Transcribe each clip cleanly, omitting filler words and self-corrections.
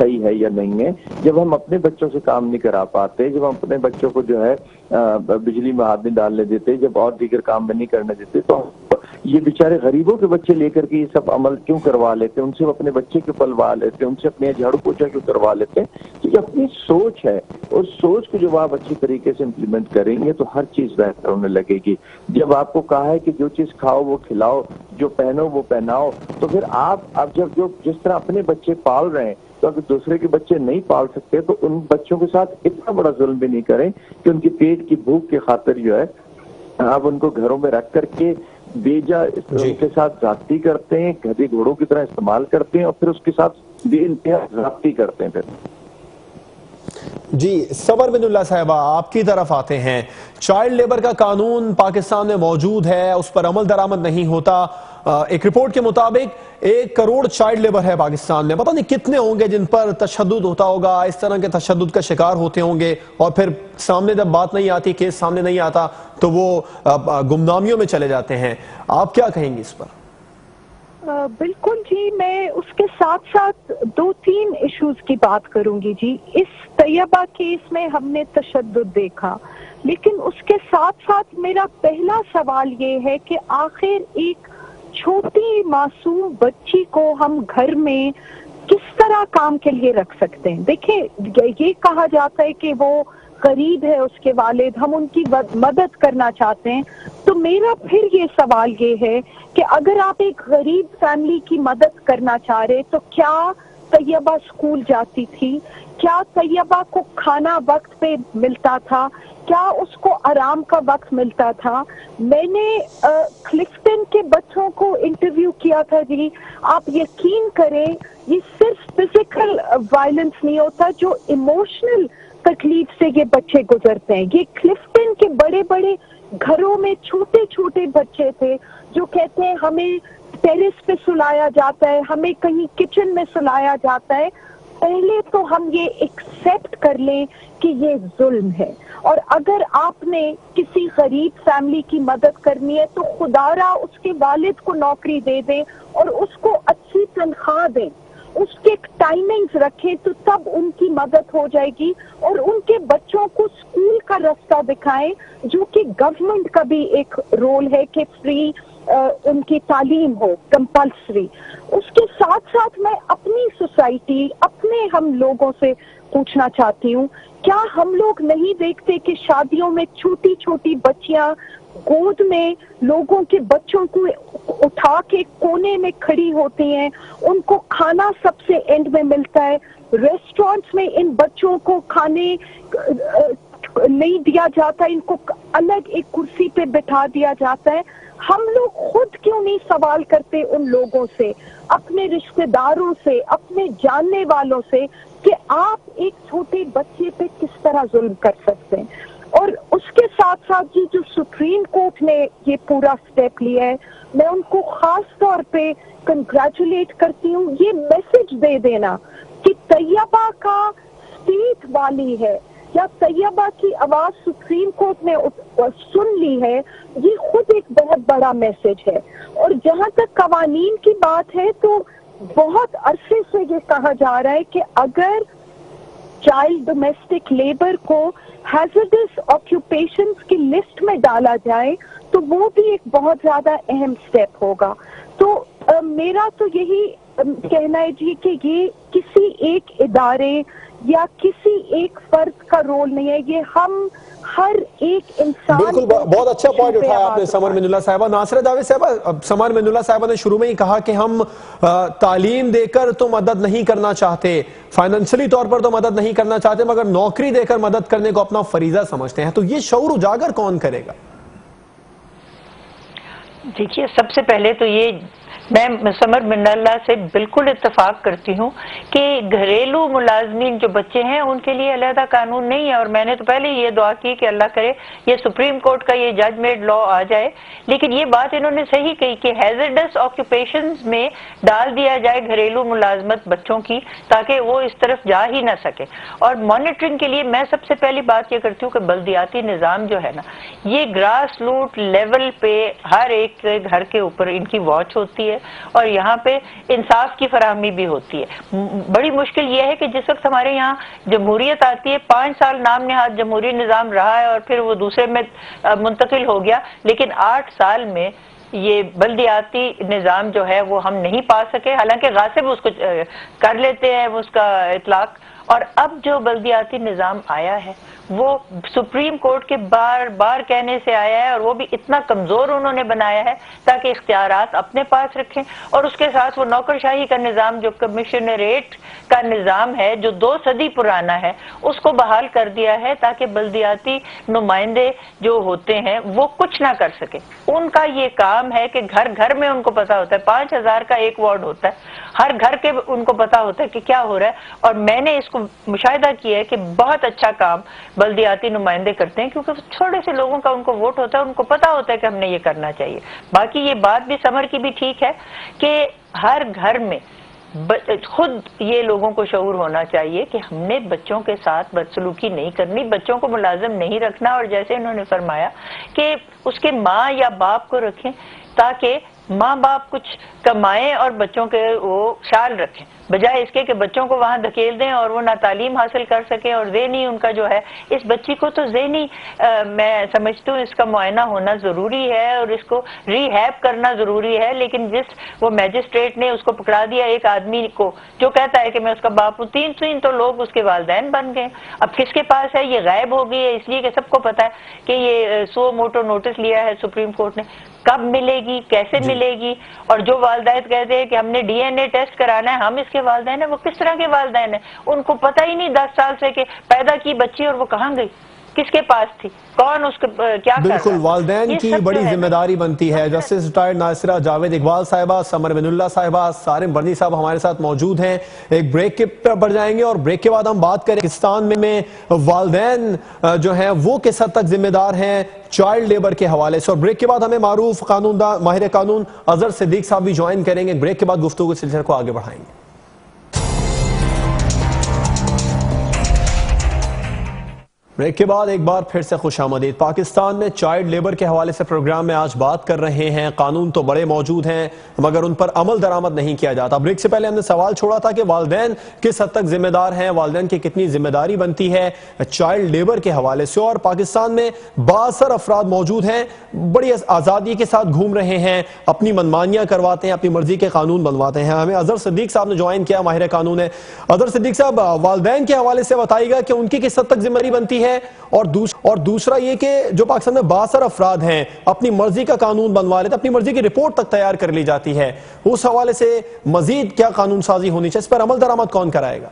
صحیح ہے یا نہیں ہے. جب ہم اپنے بچوں سے کام نہیں کرا پاتے, جب ہم اپنے بچوں کو جو ہے بجلی میں ہاتھ نہیں ڈالنے دیتے, جب اور دیگر کام میں نہیں کرنے دیتے, تو یہ بیچارے غریبوں کے بچے لے کر کے یہ سب عمل کیوں کروا لیتے, ان سے اپنے بچے کیوں پلوا لیتے, ان سے اپنے جھاڑو پوچھا کیوں کروا لیتے. تو یہ اپنی سوچ ہے, اور سوچ کو جب آپ اچھی طریقے سے امپلیمنٹ کریں گے تو ہر چیز بہتر ہونے لگے گی. جب آپ کو کہا ہے کہ جو چیز کھاؤ وہ کھلاؤ, جو پہنو وہ پہناؤ, تو پھر آپ اب جب جس طرح اپنے بچے پال رہے ہیں, تو اگر دوسرے کے بچے نہیں پال سکتے تو ان بچوں کے ساتھ اتنا بڑا ظلم بھی نہیں کریں کہ ان کی پیٹ کی بھوک کی خاطر جو ہے آپ ان کو گھروں میں رکھ کر کے بیجا ان کے ساتھ زیادتی کرتے ہیں, گدھے گھوڑوں کی طرح استعمال کرتے ہیں, اور پھر اس کے ساتھ بے انتہا زیادتی کرتے ہیں. پھر جی سمر بن اللہ صاحبہ آپ کی طرف آتے ہیں. چائلڈ لیبر کا قانون پاکستان میں موجود ہے, اس پر عمل درآمد نہیں ہوتا. ایک رپورٹ کے مطابق 1 کروڑ چائلڈ لیبر ہے پاکستان میں. پتہ نہیں کتنے ہوں گے جن پر تشدد ہوتا ہوگا, اس طرح کے تشدد کا شکار ہوتے ہوں گے, اور پھر سامنے جب بات نہیں آتی, کیس سامنے نہیں آتا, تو وہ گمنامیوں میں چلے جاتے ہیں. آپ کیا کہیں گے اس پر؟ بالکل جی, میں اس کے ساتھ ساتھ 2-3 ایشوز کی بات کروں گی جی. اس طیبہ کیس میں ہم نے تشدد دیکھا, لیکن اس کے ساتھ ساتھ میرا پہلا سوال یہ ہے کہ آخر ایک چھوٹی معصوم بچی کو ہم گھر میں کس طرح کام کے لیے رکھ سکتے ہیں؟ دیکھیں, یہ کہا جاتا ہے کہ وہ غریب ہے, اس کے والد, ہم ان کی مدد کرنا چاہتے ہیں. تو میرا پھر یہ سوال یہ ہے کہ اگر آپ ایک غریب فیملی کی مدد کرنا چاہ رہے تو کیا طیبہ اسکول جاتی تھی؟ کیا طیبہ کو کھانا وقت پہ ملتا تھا؟ کیا اس کو آرام کا وقت ملتا تھا؟ میں نے کلفٹن کے بچوں کو انٹرویو کیا تھا جی. آپ یقین کریں, یہ صرف فزیکل وائلنس نہیں ہوتا, جو ایموشنل تکلیف سے یہ بچے گزرتے ہیں. یہ کلفٹن کے بڑے بڑے گھروں میں چھوٹے چھوٹے بچے تھے جو کہتے ہیں ہمیں ٹیرس پہ سلایا جاتا ہے, ہمیں کہیں کچن میں سلایا جاتا ہے. پہلے تو ہم یہ ایکسیپٹ کر لیں کہ یہ ظلم ہے, اور اگر آپ نے کسی غریب فیملی کی مدد کرنی ہے تو خدا را اس کے والد کو نوکری دے دیں اور اس کو اچھی تنخواہ دیں, اس کے ٹائمنگز رکھیں, تو تب ان کی مدد ہو جائے گی. اور ان کے بچوں کو اسکول کا رستہ دکھائیں, جو کہ گورنمنٹ کا بھی ایک رول ہے کہ فری ان کی تعلیم ہو, کمپلسری. اس کے ساتھ ساتھ میں اپنی سوسائٹی, اپنے ہم لوگوں سے پوچھنا چاہتی ہوں, کیا ہم لوگ نہیں دیکھتے کہ شادیوں میں چھوٹی چھوٹی بچیاں گود میں لوگوں کے بچوں کو اٹھا کے کونے میں کھڑی ہوتی ہیں, ان کو کھانا سب سے اینڈ میں ملتا ہے. ریسٹورینٹس میں ان بچوں کو کھانے نہیں دیا جاتا, ان کو الگ ایک کرسی پہ بٹھا دیا جاتا ہے. ہم لوگ خود کیوں نہیں سوال کرتے ان لوگوں سے, اپنے رشتہ داروں سے, اپنے جاننے والوں سے, کہ آپ ایک چھوٹے بچے پہ کس طرح ظلم کر سکتے ہیں؟ اور اس کے ساتھ ساتھ جی جو سپریم کورٹ نے یہ پورا سٹیپ لیا ہے, میں ان کو خاص طور پہ کنگریچولیٹ کرتی ہوں. یہ میسج دے دینا کہ طیبہ کا اسٹیٹ والی ہے یا طیبہ کی آواز سپریم کورٹ نے سن لی ہے, یہ خود ایک بہت بڑا میسج ہے. اور جہاں تک قوانین کی بات ہے تو بہت عرصے سے یہ کہا جا رہا ہے کہ اگر چائلڈ ڈومیسٹک لیبر کو ہیزرڈس آکیوپیشنز کی لسٹ میں ڈالا جائے تو وہ بھی ایک بہت زیادہ اہم سٹیپ ہوگا. تو میرا تو یہی کہنا ہے جی کہ یہ کسی ایک ادارے یا کسی ایک فرد کا رول نہیں ہے, یہ ہم ہر ایک انسان. بالکل, بہت اچھا پوائنٹ اٹھایا آپ نے سمر من اللہ صاحبہ. ناصرہ جاوید صاحبہ, سمر من اللہ صاحبہ نے شروع میں ہی کہا کہ ہم تعلیم دے کر تو مدد نہیں کرنا چاہتے, فائنینشلی طور پر تو مدد نہیں کرنا چاہتے, مگر نوکری دے کر مدد کرنے کو اپنا فریضہ سمجھتے ہیں. تو یہ شعور اجاگر کون کرے گا؟ دیکھیے, سب سے پہلے تو یہ میں سمر من اللہ سے بالکل اتفاق کرتی ہوں کہ گھریلو ملازمین جو بچے ہیں ان کے لیے علیحدہ قانون نہیں ہے, اور میں نے تو پہلے یہ دعا کی کہ اللہ کرے یہ سپریم کورٹ کا یہ جج میڈ لا آ جائے. لیکن یہ بات انہوں نے صحیح کہی کہ ہیزرڈس آکیوپیشنز میں ڈال دیا جائے گھریلو ملازمت بچوں کی, تاکہ وہ اس طرف جا ہی نہ سکے. اور مانیٹرنگ کے لیے میں سب سے پہلی بات یہ کرتی ہوں کہ بلدیاتی نظام جو ہے نا, یہ گراس روٹ لیول پہ ہر ایک گھر کے اوپر ان کی واچ ہوتی ہے, اور یہاں پہ انصاف کی فراہمی بھی ہوتی ہے. بڑی مشکل یہ ہے کہ جس وقت ہمارے یہاں جمہوریت آتی ہے، 5 سال نام نہاد جمہوری نظام رہا ہے اور پھر وہ دوسرے میں منتقل ہو گیا، لیکن 8 سال میں یہ بلدیاتی نظام جو ہے وہ ہم نہیں پا سکے. حالانکہ غاصب اس کو کر لیتے ہیں اس کا اطلاق. اور اب جو بلدیاتی نظام آیا ہے وہ سپریم کورٹ کے بار بار کہنے سے آیا ہے، اور وہ بھی اتنا کمزور انہوں نے بنایا ہے تاکہ اختیارات اپنے پاس رکھیں. اور اس کے ساتھ وہ نوکرشاہی کا نظام، جو کمشنریٹ کا نظام ہے جو 2 صدی پرانا ہے، اس کو بحال کر دیا ہے تاکہ بلدیاتی نمائندے جو ہوتے ہیں وہ کچھ نہ کر سکے. ان کا یہ کام ہے کہ گھر گھر میں ان کو پتا ہوتا ہے، 5000 کا ایک وارڈ ہوتا ہے، ہر گھر کے ان کو پتا ہوتا ہے کہ کیا ہو رہا ہے. اور میں نے اس کو مشاہدہ کیا ہے کہ بہت اچھا کام بلدیاتی نمائندے کرتے ہیں، کیونکہ چھوٹے سے لوگوں کا ان کو ووٹ ہوتا ہے، ان کو پتا ہوتا ہے کہ ہم نے یہ کرنا چاہیے. باقی یہ بات بھی سمر کی بھی ٹھیک ہے کہ ہر گھر میں خود یہ لوگوں کو شعور ہونا چاہیے کہ ہم نے بچوں کے ساتھ بدسلوکی نہیں کرنی، بچوں کو ملازم نہیں رکھنا. اور جیسے انہوں نے فرمایا کہ اس کے ماں یا باپ کو رکھیں تاکہ ماں باپ کچھ کمائیں اور بچوں کے وہ خیال رکھیں، بجائے اس کے کہ بچوں کو وہاں دھکیل دیں اور وہ نہ تعلیم حاصل کر سکیں. اور ذہنی ان کا جو ہے، اس بچی کو تو ذہنی میں سمجھتی ہوں اس کا معائنہ ہونا ضروری ہے اور اس کو ری ہیب کرنا ضروری ہے. لیکن جس وہ میجسٹریٹ نے اس کو پکڑا دیا ایک آدمی کو جو کہتا ہے کہ میں اس کا باپ ہوں، 3 تو لوگ اس کے والدین بن گئے. اب کس کے پاس ہے؟ یہ غائب ہو گئی ہے، اس لیے کہ سب کو پتا ہے کہ یہ سو موٹو نوٹس لیا ہے سپریم کورٹ نے. کب ملے گی، کیسے ملے گی؟ اور جو والدین کہتے ہیں کہ ہم نے ڈی این اے ٹیسٹ کرانا ہے، ہم اس کے والدین ہیں، وہ کس طرح کے والدین ہیں؟ ان کو پتہ ہی نہیں 10 سال سے کہ پیدا کی بچی اور وہ کہاں گئی، کس کے پاس تھی، کون اس کو کیا کر رہا ہے. بالکل والدین کی بڑی ذمہ داری بنتی ہے. جسٹس ریٹائرڈ ناصرہ جاوید اقبال صاحبہ، سمر بن اللہ صاحبہ، سارم برنی صاحب ہمارے ساتھ موجود ہیں. ایک بریک کے پر جائیں گے اور بریک کے بعد ہم بات کریں پاکستان میں والدین جو ہیں وہ کس حد تک ذمہ دار ہیں چائلڈ لیبر کے حوالے سے. اور بریک کے بعد ہمیں معروف قانون دان ماہر قانون اظہر صدیق صاحب بھی جوائن کریں گے. بریک کے بعد گفتگو کے سلسلے کو آگے بڑھائیں گے. بریک کے بعد ایک بار پھر سے خوش آمدید. پاکستان میں چائلڈ لیبر کے حوالے سے پروگرام میں آج بات کر رہے ہیں. قانون تو بڑے موجود ہیں مگر ان پر عمل درآمد نہیں کیا جاتا. بریک سے پہلے ہم نے سوال چھوڑا تھا کہ والدین کس حد تک ذمہ دار ہیں، والدین کی کتنی ذمہ داری بنتی ہے چائلڈ لیبر کے حوالے سے. اور پاکستان میں بااثر افراد موجود ہیں، بڑی آزادی کے ساتھ گھوم رہے ہیں، اپنی منمانیاں کرواتے ہیں، اپنی مرضی کے قانون بنواتے ہیں. ہمیں اظہر صدیق صاحب نے جوائن کیا، ماہر قانون ہے. اظہر صدیق صاحب، والدین کے حوالے سے بتائیے گا کہ ان کی کس حد تک ذمہ داری بنتی ہے، اور دوسرا یہ کہ جو پاکستان میں بااثر افراد ہیں اپنی مرضی کا قانون بنوا لیتے، اپنی مرضی کی رپورٹ تک تیار کر لی جاتی ہے، اس حوالے سے مزید کیا قانون سازی ہونی چاہیے، اس پر عمل درآمد کون کرائے گا؟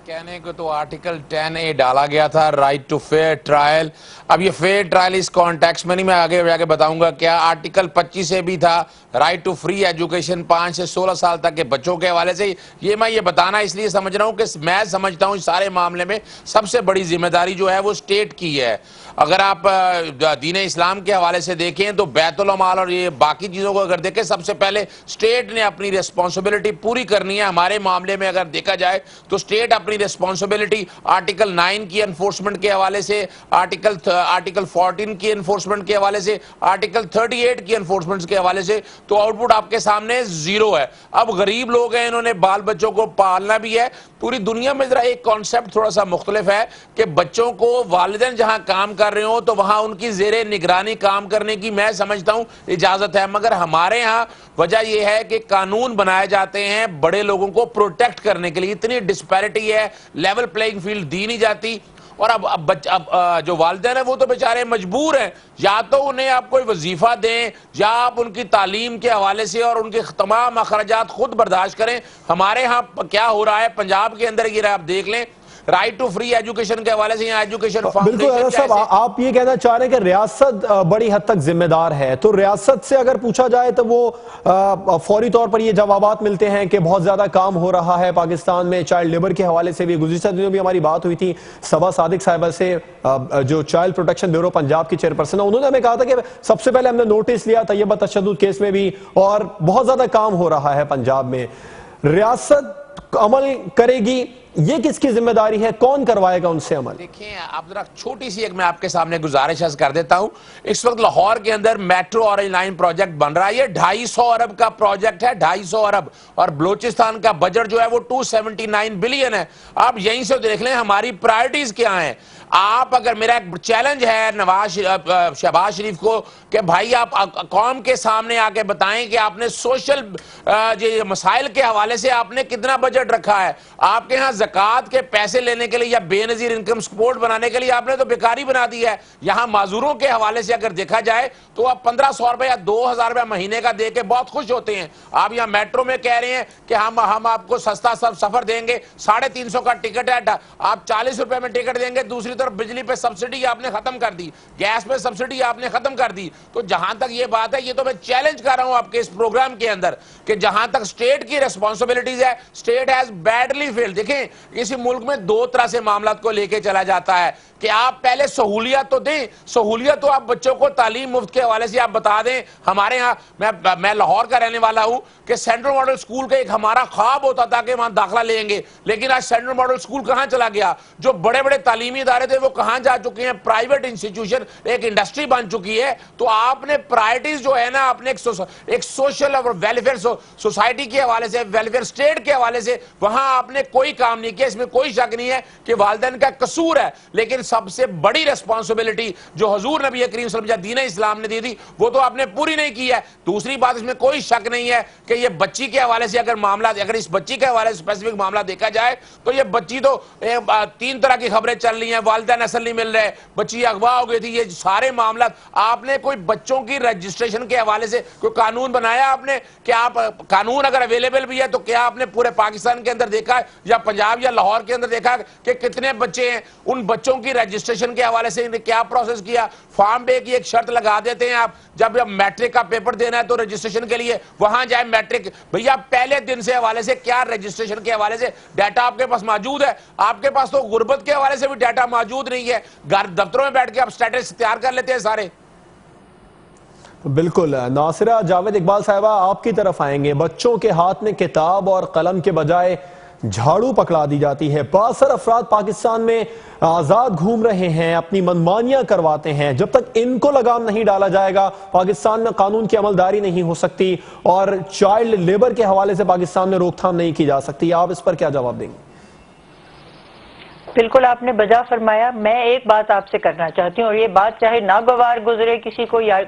کہنے کو تو آرٹیکل 10A ڈالا گیا تھا، رائٹ ٹو فیئر ٹرائل. اب یہ فیئر ٹرائل اس کانٹیکس میں نہیں، میں آگے جا کے بتاؤں گا. کیا آرٹیکل 25 بھی تھا، رائٹ ٹو فری ایجوکیشن 5 سے 16 سال تک کے بچوں کے حوالے سے. یہ میں یہ بتانا اس لیے سمجھ رہا ہوں کہ میں سمجھتا ہوں اس سارے معاملے میں سب سے بڑی ذمہ داری جو ہے وہ اسٹیٹ کی ہے. اگر آپ دین اسلام کے حوالے سے دیکھیں تو بیت المال اور یہ باقی چیزوں کو اگر دیکھیں، سب سے پہلے اسٹیٹ نے اپنی ریسپانسبلٹی پوری کرنی ہے. ہمارے معاملے میں اگر دیکھا جائے تو اسٹیٹ اپنی ریسپانسبلٹی آرٹیکل 9 کی انفورسمنٹ کے حوالے سے، آرٹیکل 14 کی انفورسمنٹ کے حوالے سے، آرٹیکل 38 کی انفورسمنٹ کے حوالے سے، تو آؤٹ پٹ آپ کے سامنے 0 ہے. اب غریب لوگ ہیں، انہوں نے بال بچوں کو پالنا بھی ہے. پوری دنیا میں ذرا ایک کانسیپٹ تھوڑا سا مختلف ہے کہ بچوں کو والدین جہاں کام کر رہے ہوں تو وہاں ان کی زیر نگرانی کام کرنے کی میں سمجھتا ہوں اجازت ہے. مگر ہمارے ہاں وجہ یہ ہے کہ قانون بنائے جاتے ہیں بڑے لوگوں کو پروٹیکٹ کرنے کے لیے. اتنی ڈسپیرٹی ہے، لیول پلینگ فیلڈ دی نہیں جاتی. اور اب جو والدین ہیں وہ تو بیچارے مجبور ہیں، یا تو انہیں آپ کوئی وظیفہ دیں یا آپ ان کی تعلیم کے حوالے سے اور ان کے تمام اخراجات خود برداشت کریں. ہمارے ہاں کیا ہو رہا ہے پنجاب کے اندر، یہ آپ دیکھ لیں، رائٹ ٹو فری ایجوکیشن کے حوالے سے یہاں ایجوکیشن بالکل. اظہر صاحب، آپ یہ کہنا چاہ رہے ہیں کہ ریاست بڑی حد تک ذمہ دار ہے، تو ریاست سے اگر پوچھا جائے تو وہ فوری طور پر یہ جوابات ملتے ہیں کہ بہت زیادہ کام ہو رہا ہے پاکستان میں چائلڈ لیبر کے حوالے سے بھی. گزشتہ دنوں بھی ہماری بات ہوئی تھی صبا صادق صاحبہ سے، جو چائلڈ پروٹیکشن بیورو پنجاب کی چیئرپرسن ہے. انہوں نے ہمیں کہا تھا کہ سب سے پہلے ہم نے نوٹس لیا طیبہ تشدد کیس میں بھی، اور بہت زیادہ کام ہو رہا ہے پنجاب میں. ریاست عمل کرے گی، یہ کس کی ذمہ داری ہے؟ کون کروائے گا ان سے عمل؟ دیکھیں اب ذرا چھوٹی سی ایک میں آپ کے سامنے گزارش کر دیتا ہوں. اس وقت لاہور کے اندر میٹرو اورنج لائن پروجیکٹ بن رہا ہے. یہ 250 ارب کا پروجیکٹ ہے، 250 ارب. اور بلوچستان کا بجٹ جو ہے وہ 279 بلین ہے. آپ یہیں سے دیکھ لیں ہماری پرائرٹیز کیا ہیں. آپ اگر میرا ایک چیلنج ہے شہباز شریف کو کہ بھائی آپ قوم کے سامنے آ کے بتائیں کہ آپ نے سوشل مسائل کے حوالے سے آپ نے کتنا بجٹ رکھا ہے. آپ کے ہاں زکوٰۃ کے پیسے لینے کے لیے یا بے نظیر انکم سپورٹ بنانے کے لیے آپ نے تو بیکاری بنا دی ہے. یہاں معذوروں کے حوالے سے اگر دیکھا جائے تو آپ 1500 روپے یا 2000 روپے مہینے کا دے کے بہت خوش ہوتے ہیں. آپ یہاں میٹرو میں کہہ رہے ہیں کہ ہم آپ کو سستا سفر دیں گے، 350 کا ٹکٹ ہے، آپ 40 روپے میں ٹکٹ دیں گے. دوسری طرف بجلی پہ سبسڈی آپ نے ختم کر دی، گیس پہ سبسڈی آپ نے ختم کر دی. تو جہاں تک یہ بات ہے، یہ تو میں چیلنج کر رہا ہوں آپ کے اس پروگرام کے اندر کہ جہاں تک سٹیٹ کی ریسپانسبلٹیز ہے، سٹیٹ ہیز بیڈلی فیلڈ. دیکھیں اسی ملک میں دو طرح سے معاملات کو لے کے چلا جاتا ہے کہ آپ پہلے سہولیات تو دیں، سہولیات تو آپ بچوں کو تعلیم مفت کے حوالے سے آپ بتا دیں. ہمارے ہاں میں لاہور کا رہنے والا ہوں کہ سینٹرل ماڈل سکول کا ایک ہمارا خواب ہوتا تھا کہ وہاں داخلہ لیں گے، لیکن آج سینٹرل ماڈل سکول کہاں چلا گیا؟ جو بڑے بڑے تعلیمی ادارے تھے وہ کہاں جا چکے ہیں؟ پرائیویٹ انسٹیٹیوشن ایک انڈسٹری بن چکی ہے. تو آپ نے پرائرٹیز جو ہے نا اپنے ایک سوشل اور ویلفیئر سوسائٹی کے حوالے سے، ویلفیئر سٹیٹ کے حوالے سے وہاں آپ نے کوئی کام نہیں کیا. اس میں کوئی شک نہیں ہے کہ والدین کا قصور ہے، لیکن سب سے بڑی ریسپانسبلٹی جو حضور نبی کریم صلی اللہ علیہ وسلم دین اسلام نے دی تھی وہ تو آپ نے پوری نہیں کی ہے. دوسری بات اس میں کوئی شک نہیں ہے کہ یہ بچی کے حوالے سے اگر اس بچی کے حوالے سے اسپیسیفک معاملہ دیکھا جائے تو یہ بچی تو 3 طرح کی خبریں چل رہی ہیں. والدین اصل نہیں مل رہے، بچی اغوا ہو گئی تھی، یہ سارے معاملات. آپ نے کوئی بچوں کی رجسٹریشن کے حوالے سے کوئی قانون بنایا آپ نے کہ آپ قانون اگر اویلیبل بھی ہے تو کیا آپ نے پورے پاکستان کے اندر دیکھا یا پنجاب یا لاہور کے اندر دیکھا کہ کتنے بچے ہیں؟ ان بچوں کی رجسٹریشن کے حوالے سے کیا پروسیس کیا؟ فارم بے کی ایک شرط لگا دیتے ہیں آپ، جب میٹرک کا پیپر دینا ہے تو رجسٹریشن کے لیے وہاں جائے میٹرک. بھیا پہلے دن سے حوالے سے کیا رجسٹریشن کے حوالے سے ڈیٹا آپ کے پاس موجود ہے؟ آپ کے پاس تو غربت کے حوالے سے بھی ڈیٹا موجود نہیں ہے. گھر دفتروں میں بیٹھ کے آپ سٹیٹس تیار کر لیتے ہیں سارے. بالکل. ناصرہ جاوید اقبال صاحبہ آپ کی طرف آئیں گے. بچوں کے ہاتھ میں کتاب اور قلم کے بجائے جھاڑو پکڑا دی جاتی ہے. بااثر افراد پاکستان میں آزاد گھوم رہے ہیں، اپنی منمانیاں کرواتے ہیں. جب تک ان کو لگام نہیں ڈالا جائے گا پاکستان میں قانون کی عملداری نہیں ہو سکتی اور چائلڈ لیبر کے حوالے سے پاکستان میں روک تھام نہیں کی جا سکتی. آپ اس پر کیا جواب دیں گے؟ بالکل آپ نے بجا فرمایا. میں ایک بات آپ سے کرنا چاہتی ہوں اور یہ بات چاہے ناگوار گزرے کسی کو یا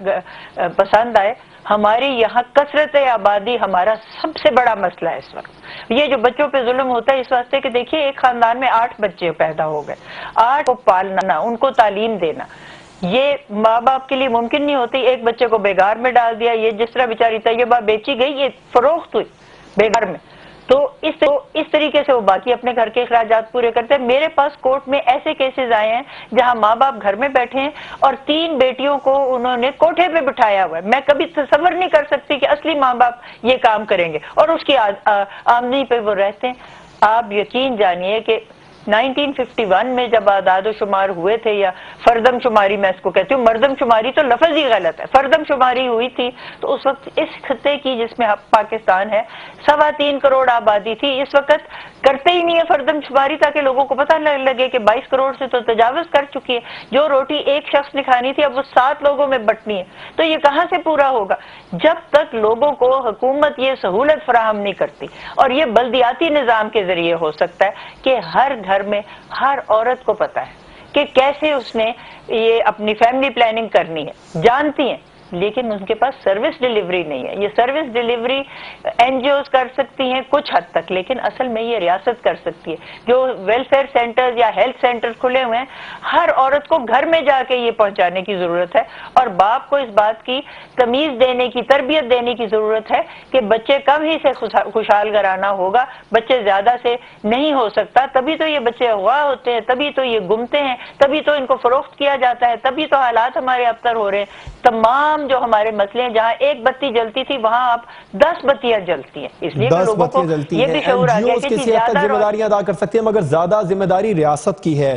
پسند آئے، ہماری یہاں کثرت آبادی ہمارا سب سے بڑا مسئلہ ہے اس وقت. یہ جو بچوں پہ ظلم ہوتا ہے اس واسطے کہ دیکھیے ایک خاندان میں 8 بچے پیدا ہو گئے، 8 کو پالنا، ان کو تعلیم دینا، یہ ماں باپ کے لیے ممکن نہیں ہوتی. ایک بچے کو بیگار میں ڈال دیا، یہ جس طرح بیچاری طیبہ بیچی گئی، یہ فروخت ہوئی بیگار میں. تو اس طریقے سے وہ باقی اپنے گھر کے اخراجات پورے کرتے ہیں. میرے پاس کورٹ میں ایسے کیسز آئے ہیں جہاں ماں باپ گھر میں بیٹھے ہیں اور 3 بیٹیوں کو انہوں نے کوٹھے پہ بٹھایا ہوا ہے. میں کبھی تصور نہیں کر سکتی کہ اصلی ماں باپ یہ کام کریں گے اور اس کی آمدنی پہ وہ رہتے ہیں. آپ یقین جانیے کہ 1951 میں جب اعداد و شمار ہوئے تھے، یا فردم شماری میں اس کو کہتی ہوں، مردم شماری تو لفظ ہی غلط ہے، فردم شماری ہوئی تھی تو اس وقت اس خطے کی جس میں پاکستان ہے 3.25 کروڑ آبادی تھی. اس وقت کرتے ہی نہیں ہے فردم شماری تاکہ لوگوں کو پتہ لگے کہ 22 کروڑ سے تو تجاوز کر چکی ہے. جو روٹی ایک شخص نے کھانی تھی اب وہ 7 لوگوں میں بٹنی ہے. تو یہ کہاں سے پورا ہوگا جب تک لوگوں کو حکومت یہ سہولت فراہم نہیں کرتی. اور یہ بلدیاتی نظام کے ذریعے ہو سکتا ہے کہ ہر گھر میں ہر عورت کو پتا ہے کہ کیسے اس نے یہ اپنی فیملی پلاننگ کرنی ہے، جانتی ہیں، لیکن ان کے پاس سروس ڈیلیوری نہیں ہے. یہ service delivery N G Os کر سکتی ہیں کچھ حد تک، لیکن اصل میں یہ ریاست کر سکتی ہے. جو ویلفیئر سینٹرز یا ہیلتھ سینٹر کھلے ہوئے ہیں، ہر عورت کو گھر میں جا کے یہ پہنچانے کی ضرورت ہے اور باپ کو اس بات کی تمیز دینے کی، تربیت دینے کی ضرورت ہے کہ بچے کم ہی سے خوشحال گھرانہ ہوگا، بچے زیادہ سے نہیں ہو سکتا. تبھی تو یہ بچے اغوا ہوتے ہیں، تبھی تو یہ گمتے ہیں، تبھی تو ان کو فروخت کیا جاتا ہے، تبھی تو حالات ہمارے ابتر ہو رہے ہیں. تمام جو ہمارے مسئلے ہیں، جہاں ایک بتی جلتی تھی وہاں اب 10 بتیاں جلتی ہیں. اس لیے کہ لوگوں کو یہ بھی شعور آ گیا کہ کسی حد تک ذمہ داریاں ادا کر سکتے ہیں، مگر زیادہ ذمہ داری ریاست کی ہے.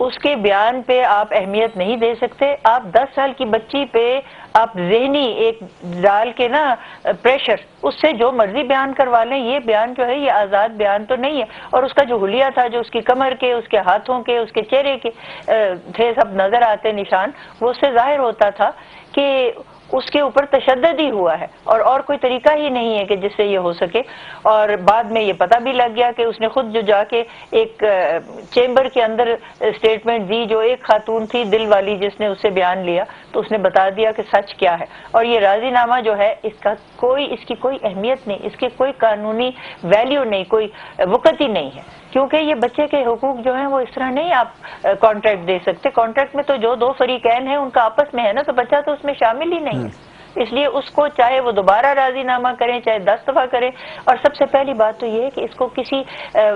اس کے بیان پہ آپ اہمیت نہیں دے سکتے. آپ 10 سال کی بچی پہ آپ ذہنی ایک ڈال کے نا پریشر، اس سے جو مرضی بیان کروا لیں. یہ بیان جو ہے یہ آزاد بیان تو نہیں ہے. اور اس کا جو حلیہ تھا، جو اس کی کمر کے، اس کے ہاتھوں کے، اس کے چہرے کے تھے، سب نظر آتے نشان، وہ اس سے ظاہر ہوتا تھا کہ اس کے اوپر تشدد ہی ہوا ہے، اور کوئی طریقہ ہی نہیں ہے کہ جس سے یہ ہو سکے. اور بعد میں یہ پتہ بھی لگ گیا کہ اس نے خود جو جا کے ایک چیمبر کے اندر اسٹیٹمنٹ دی، جو ایک خاتون تھی دل والی جس نے اس سے بیان لیا، تو اس نے بتا دیا کہ سچ کیا ہے. اور یہ راضی نامہ جو ہے اس کی کوئی اہمیت نہیں، اس کے کوئی قانونی ویلیو نہیں، کوئی وقت ہی نہیں ہے. کیونکہ یہ بچے کے حقوق جو ہیں وہ اس طرح نہیں آپ کانٹریکٹ دے سکتے. کانٹریکٹ میں تو جو دو فریقین ہیں ان کا آپس میں ہے نا، تو بچہ تو اس میں شامل ہی نہیں ہے. اس لیے اس کو چاہے وہ دوبارہ راضی نامہ کریں، چاہے 10 دفعہ کریں. اور سب سے پہلی بات تو یہ ہے کہ اس کو کسی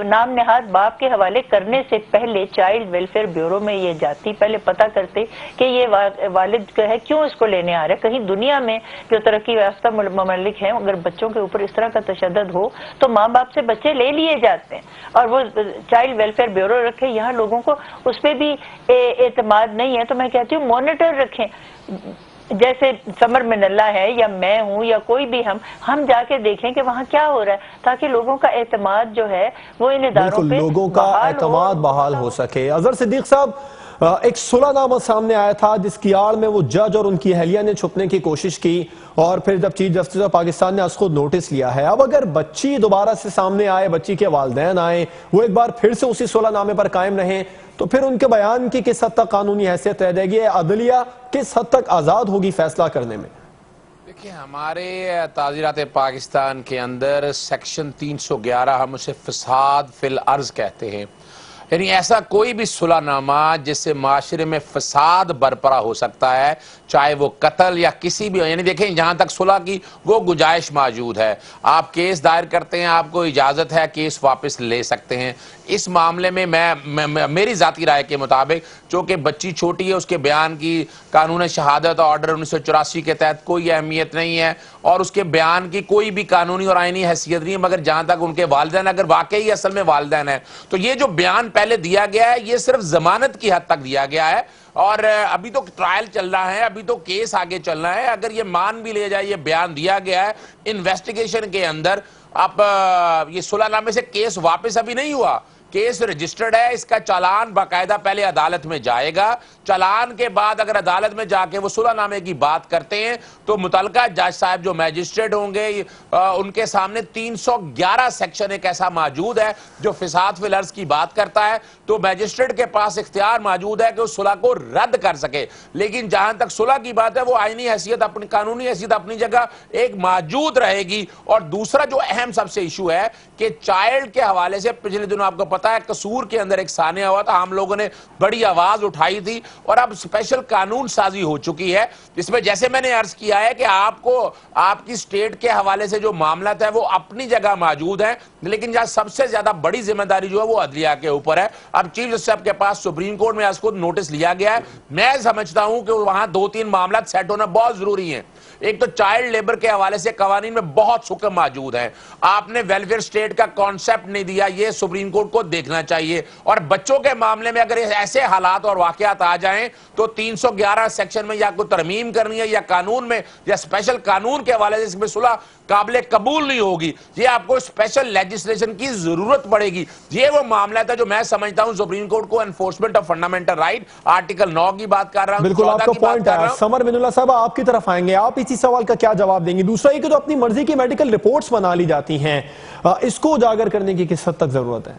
نام نہاد باپ کے حوالے کرنے سے پہلے چائلڈ ویلفیئر بیورو میں یہ جاتی، پہلے پتہ کرتے کہ یہ والد جو ہے کیوں اس کو لینے آ رہے. کہیں دنیا میں جو ترقی یافتہ ممالک ہیں اگر بچوں کے اوپر اس طرح کا تشدد ہو تو ماں باپ سے بچے لے لیے جاتے ہیں اور وہ چائلڈ ویلفیئر بیورو رکھے. یہاں لوگوں کو اس پہ بھی اعتماد نہیں ہے. تو میں کہتی ہوں مانیٹر رکھیں، جیسے سمر من اللہ ہے یا میں ہوں یا کوئی بھی، ہم جا کے دیکھیں کہ وہاں کیا ہو رہا ہے، تاکہ لوگوں کا اعتماد جو ہے وہ ان اداروں پہ لوگوں کا اعتماد بحال ہو سکے. اظہر صدیق صاحب، ایک صلح نامہ سامنے آیا تھا جس کی آڑ میں وہ جج اور ان کی اہلیہ نے چھپنے کی کوشش کی، اور پھر جب چیف جسٹس آف پاکستان نے اس کو نوٹس لیا ہے. اب اگر بچی دوبارہ سے سامنے آئے، بچی کے والدین آئیں، وہ ایک بار پھر سے اسی صلح نامے پر قائم رہیں، تو پھر ان کے بیان کی کس حد تک قانونی حیثیت رہ جائے گی؟ عدلیہ کس حد تک آزاد ہوگی فیصلہ کرنے میں؟ دیکھیں، ہمارے تعزیرات پاکستان کے اندر سیکشن 311 ہم اسے فساد فی الارض کہتے ہیں. یعنی ایسا کوئی بھی صلح نامہ جس سے معاشرے میں فساد برپا ہو سکتا ہے، چاہے وہ قتل یا کسی بھی، یعنی دیکھیں جہاں تک صلح کی وہ گنجائش موجود ہے. آپ کیس دائر کرتے ہیں، آپ کو اجازت ہے کیس واپس لے سکتے ہیں. اس معاملے میں میری ذاتی رائے کے مطابق چونکہ بچی چھوٹی ہے، اس کے بیان کی قانون شہادت آرڈر 1984 کے تحت کوئی اہمیت نہیں ہے، اور اس کے بیان کی کوئی بھی قانونی اور آئینی حیثیت نہیں ہے. مگر جہاں تک ان کے والدین اگر واقعی اصل میں والدین ہیں، تو یہ جو بیان پہلے دیا گیا ہے یہ صرف ضمانت کی حد تک دیا گیا ہے، اور ابھی تو ٹرائل چل رہا ہے، ابھی تو کیس آگے چلنا ہے. اگر یہ مان بھی لے جائے یہ بیان دیا گیا ہے انویسٹیگیشن کے اندر، اب یہ صلح نامے سے کیس واپس ابھی نہیں ہوا، کیس رجسٹرڈ ہے. اس کا چالان باقاعدہ پہلے عدالت میں جائے گا. چالان کے بعد اگر عدالت میں جا کے وہ صلح نامے کی بات کرتے ہیں تو متعلقہ جج صاحب جو میجسٹریٹ ہوں گے ان کے سامنے 311 سیکشن ایک ایسا موجود ہے جو فساد فی الارض کی بات کرتا ہے. تو میجسٹریٹ کے پاس اختیار موجود ہے کہ اس صلح کو رد کر سکے. لیکن جہاں تک صلح کی بات ہے وہ آئینی حیثیت، اپنی قانونی حیثیت اپنی جگہ ایک موجود رہے گی. اور دوسرا جو اہم سب سے ایشو ہے کہ چائلڈ کے حوالے سے پچھلے دنوں آپ کو پتا ہے قصور کے اندر ایک سانحہ ہوا تھا، ہم لوگوں نے بڑی آواز اٹھائی تھی، اور اب اسپیشل قانون سازی ہو چکی ہے جس میں جیسے میں نے عرض کیا ہے کہ آپ کو آپ کی سٹیٹ کے حوالے سے جو معاملات ہے وہ اپنی جگہ موجود ہیں، لیکن جہاں سب سے زیادہ بڑی ذمہ داری جو ہے وہ عدلیہ کے اوپر ہے. اب چیف جسٹس صاحب کے پاس سپریم کورٹ میں اس کو نوٹس لیا گیا ہے. میں سمجھتا ہوں کہ وہاں 2-3 معاملات سیٹ ہونا بہت ضروری ہیں. ایک تو چائلڈ لیبر کے حوالے سے قوانین میں بہت حکم موجود ہیں. آپ نے ویلفیئر سٹیٹ کا کانسیپٹ نہیں دیا، یہ سپریم کورٹ کو دیکھنا چاہیے. اور بچوں کے معاملے میں اگر ایسے حالات اور واقعات آ جائیں تو 311 سیکشن میں یا کوئی ترمیم کرنی ہے یا قانون میں یا اسپیشل قانون کے حوالے سے اس میں صلح قابل قبول نہیں ہوگی. یہ آپ کو اسپیشل لیجسلیشن کی ضرورت پڑے گی. یہ وہ معاملات ہے جو میں سمجھتا ہوں سپریم کورٹ کو enforcement of fundamental right article 9 کی بات کر رہا ہوں. بالکل آپ کا پوائنٹ ہے. سمر من اللہ صاحب آپ کی طرف آئیں گے، آپ اسی سوال کا کیا جواب دیں گے؟ دوسرا یہ کہ جو اپنی مرضی کی میڈیکل رپورٹس بنا لی جاتی ہیں، اس کو اجاگر کرنے کی کس حد تک ضرورت ہے؟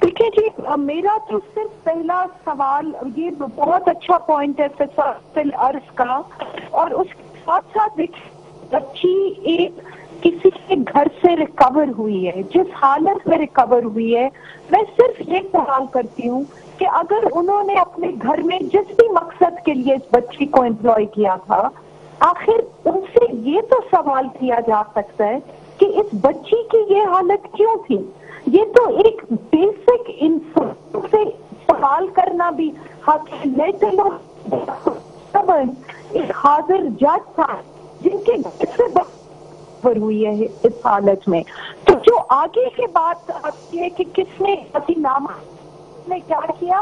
دیکھیں جی، میرا تو صرف پہلا سوال، یہ بہت اچھا پوائنٹ ہے فساد الارض کا، اور اس کے ساتھ ساتھ بچی ایک کسی کے گھر سے ریکور ہوئی ہے، جس حالت میں ریکور ہوئی ہے، میں صرف یہ سوال کرتی ہوں کہ اگر انہوں نے اپنے گھر میں جس بھی مقصد کے لیے اس بچی کو امپلوائے کیا تھا، آخر ان سے یہ تو سوال کیا جا سکتا ہے کہ اس بچی کی یہ حالت کیوں تھی؟ یہ تو ایک بیسک انسان سے سوال کرنا بھی حق ہے. ایک حاضر جج تھا جن کے گھر سے بخبر ہوئی ہے اس حالت میں. تو جو آگے کی بات آتی ہے کہ کس نے نامہ نے کیا کیا،